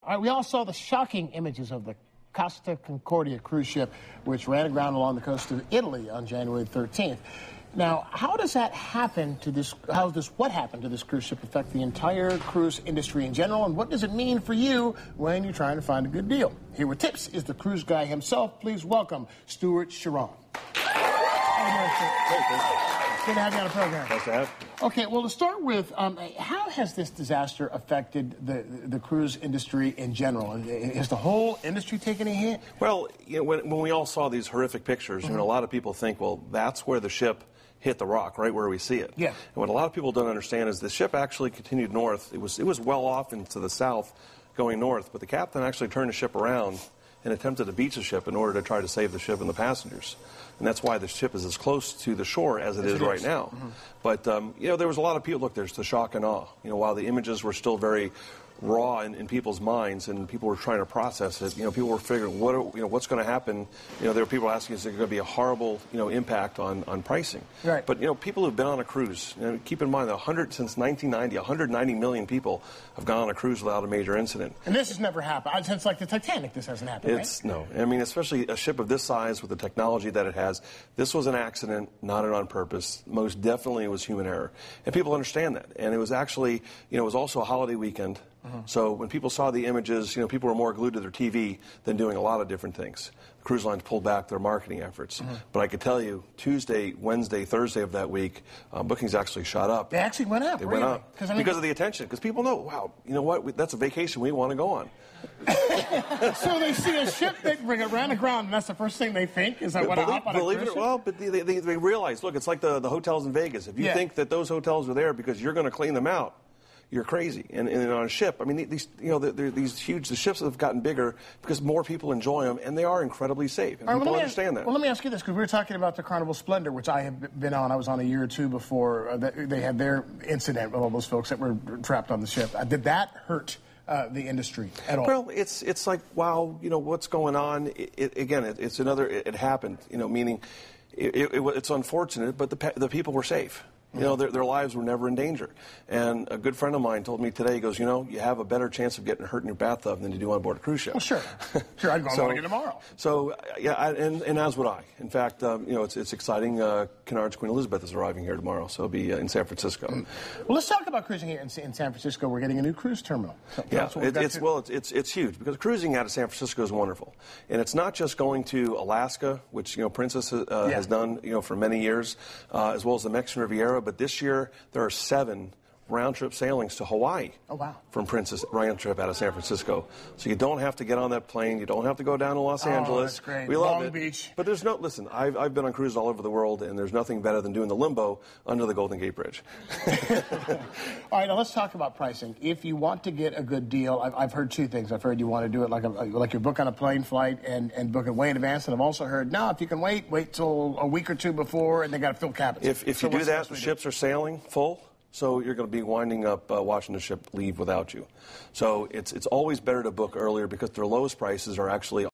All right, we all saw the shocking images of the Costa Concordia cruise ship, which ran aground along the coast of Italy on January 13th. Now, how does that happen to this? What happened to this cruise ship affect the entire cruise industry in general, and what does it mean for you when you're trying to find a good deal? Here with tips is the cruise guy himself. Please welcome Stewart Chiron. Good to have you on the program. Nice to have you. Okay, well, to start with, how has this disaster affected the cruise industry in general? Has the whole industry taken a hit? Well, you know, when we all saw these horrific pictures, you know, a lot of people think, well, that's where the ship hit the rock, right where we see it. Yeah. And what a lot of people don't understand is the ship actually continued north. It was well off into the south going north, but the captain actually turned the ship around and attempted to beach the ship in order to try to save the ship and the passengers. And that's why the ship is as close to the shore as it is right now. Mm-hmm. But, you know, there was a lot of people, look, there's the shock and awe. You know, while the images were still very raw in people's minds and people were trying to process it, you know, people were figuring, what's going to happen? You know, there were people asking, is there going to be a horrible, you know, impact on pricing? Right. But, you know, people who've been on a cruise, you know, keep in mind that since 1990, 190 million people have gone on a cruise without a major incident. And this has never happened. Since, like, the Titanic, this hasn't happened, right? No. I mean, especially a ship of this size with the technology that it has, this was an accident, not an on purpose. Most definitely it was human error. And people understand that. And it was actually, you know, it was also a holiday weekend. So when people saw the images, you know, people were more glued to their TV than doing a lot of different things. The cruise lines pulled back their marketing efforts. But I could tell you, Tuesday, Wednesday, Thursday of that week, bookings actually shot up. They actually went up, They really? went up because of the attention. Because people know, wow, you know what, that's a vacation we want to go on. So they see a ship that ran aground, and that's the first thing they think? Is that what I hop on a cruise ship? Well, but they realize, look, it's like the hotels in Vegas. If you think that those hotels are there because you're going to clean them out, you're crazy. And on a ship, I mean, these, you know, these huge, the ships have gotten bigger because more people enjoy them, and they are incredibly safe. And people understand that. Well, let me ask you this, because we were talking about the Carnival Splendor, which I have been on. I was on a year or two before they had their incident with all those folks that were trapped on the ship. Did that hurt the industry at all? Well, it's like, wow, you know, what's going on? It happened, you know, meaning it's unfortunate, but the people were safe. You know, their lives were never in danger. And a good friend of mine told me today, he goes, you know, you have a better chance of getting hurt in your bathtub than you do on board a cruise ship. Well, sure. Sure, I'd go on again tomorrow. So, yeah, and as would I. In fact, you know, it's exciting. Cunard Queen Elizabeth is arriving here tomorrow, so it'll be in San Francisco. Well, let's talk about cruising here in San Francisco. We're getting a new cruise terminal. It's huge, because cruising out of San Francisco is wonderful. And it's not just going to Alaska, which, you know, Princess has done, you know, for many years, as well as the Mexican Riviera. But this year, there are 7 round-trip sailings to Hawaii. Oh, wow. From Princess, round-trip out of San Francisco. So you don't have to get on that plane. You don't have to go down to Los Angeles. That's great. We love Long it. Beach. But there's no, listen, I've been on cruises all over the world, and there's nothing better than doing the limbo under the Golden Gate Bridge. All right, now let's talk about pricing. If you want to get a good deal, I've heard 2 things. I've heard you want to do it like you book on a plane flight and book it way in advance. And I've also heard, no, if you can wait till a week or 2 before, and they got to fill cabins. If you do that, the ships are sailing full. So you're going to be winding up watching the ship leave without you. So it's always better to book earlier, because their lowest prices are actually